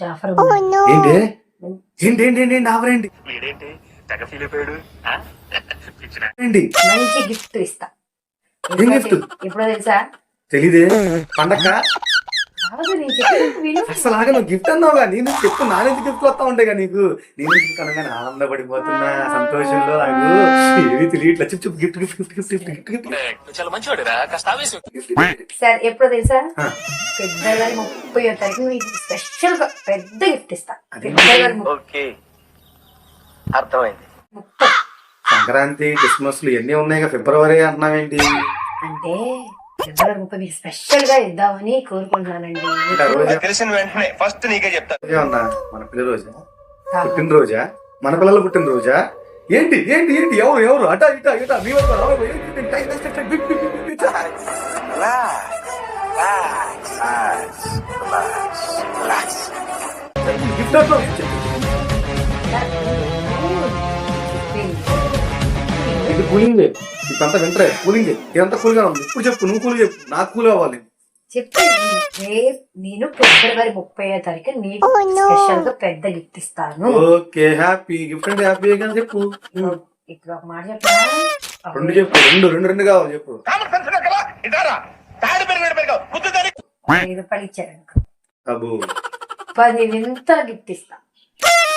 జాఫర్ ఏంటి ఏంటి ఏంటి ఏంటి ఆఫరేంటి వీడేంటి తెగ ఫీల్ అయిపోయాడు ఏంటి మంచి గిఫ్ట్ ఇస్తా. ఏం గిఫ్ట్? ఎప్పుడో తెలుసా? తెలీదే పండక్క కాదు, నేను చెప్పేది విను. అసలు ఆగా నువ్వు గిఫ్ట్ అన్నావుగా, నేను చెప్పు నానేది గిఫ్ట్ వస్తా ఉంటాయి నీకు. నేను గిఫ్ట్ అనగానే ఆనందపడిపోతున్నా సంతోషంలో నాకు ఏది తెలియట్లా. చెప్పు చెప్పు gift gift gift gift gift gift చాలా మంచివాడురా కాస్త ఆవేశం సార్ ఎప్పుడో తెలుసా? పెద్దగారి 30వ తారీఖు మీకు స్పెషల్ గా పెద్ద గిఫ్ట్ ఇస్తా. పెద్దగారి ఓకే అర్థమైంది. 30 సంక్రాంతి క్రిస్మస్లు ఇవన్నీ ఉన్నాయి, ఫిబ్రవరి అంటున్నావేంటి? అంటే ఫిబ్రవరి 30 మీకు స్పెషల్ గా ఇద్దామని కోరుకుంటున్నానండి. తెలిసిన వెంటనే ఫస్ట్ నీకే చెప్తా. ఏమన్నా మన పిల్లల రోజా, పుట్టినరోజా, మన పిల్లల పుట్టినరోజా? ఏంటి ఏంటి ఏంటి ఎవరు ఎవరు అటా ఇటా ఇటా మీ వరకు ఇది కూలింగ్. ఇప్పుడంతా వింటరే కూలింగ్. ఇదంతా కూల్గా ఉంది. ఇప్పుడు చెప్పు, నువ్వు కూల్ చెప్పు, నాకు కూల్ అవ్వాలి. చెప్తే నేను ఫిబ్రవరి 30వ తారీఖు నీకు స్పెషల్ గా పెద్ద గిఫ్ట్ ఇస్తాను. ఓకే హ్యాపీ గిఫ్ట్ అంటే హ్యాపీ కానీ చెప్పు. ఇప్పుడు ఒక మాట చెప్పా, రెండు చెప్పు, రెండు రెండు రెండు కావాలి చెప్పు. 5 రూపాయలు ఇచ్చారు అనుకో, అబ్బో 10 వింతల గిఫ్ట్ ఇస్తా.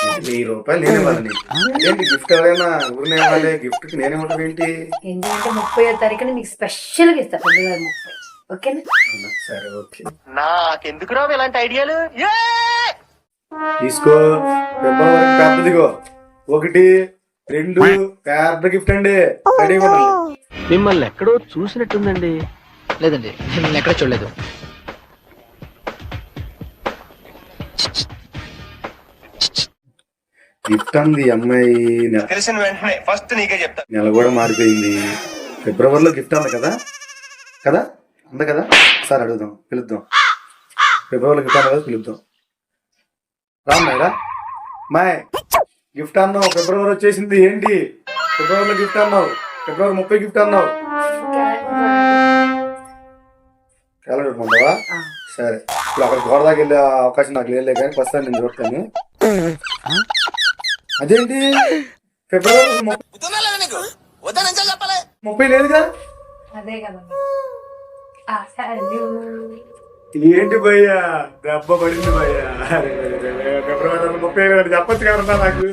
1000 రూపాయలు నేనే ఇవ్వాలి నీకు. ఏంటి గిఫ్ట్ ఎవరైనా ఊరినే ఇవ్వాలి, గిఫ్ట్ కి నేనే ఉంటాను ఏంటి? ఎందుకంటే 30వ తారీఖున మీకు స్పెషల్ గా ఇస్తా. ఫిబ్రవరి 30, ఓకేనా? సరే ఓకే నాకెందుకు రావు ఇలాంటి ఐడియాలు. తీసుకో. ఫిబ్రవరి పెద్దదిగో 1 2 పెద్ద గిఫ్ట్ అండి. రెడీగా ఉండండి. మిమ్మల్ని ఎక్కడో చూసినట్టుందండి. లేదండి, మిమ్మల్ని ఎక్కడ చూడలేదు. గిఫ్ట్ అంది అమ్మాయి. తెలిసిన వెంటనే ఫస్ట్ నీకే చెప్తా. నెల కూడా మారిపోయింది. ఫిబ్రవరిలో గిఫ్ట్ అంది కదా కదా అంద కదా. ఒకసారి అడుగుదాం, పిలుద్దాం. ఫిబ్రవరిలో గిఫ్ట్ అన్న కదా, పిలుద్దాం. రామ్మాయిరా మాయ్ గిఫ్ట్ అన్నావు, ఫిబ్రవరి వచ్చేసింది. ఏంటి ఫిబ్రవరిలో గిఫ్ట్ అన్నావు, ఫిబ్రవరి 30 గిఫ్ట్ అన్నావు. క్యాలెండర్ పెట్టుకుంటావా? సరే, ఇప్పుడు అక్కడ గోడ దాకా వెళ్ళే అవకాశం నాకు లేదు కానీ వస్తాను, నేను చూస్తాను. అదేంటి ఫిబ్రవరి 30 లేదుగా? అదే కదా. ఏంటి భయ్యా దెబ్బ పడింది భయ్యా. ఫిబ్రవరి 30 చెప్పచ్చు కదా నాకు.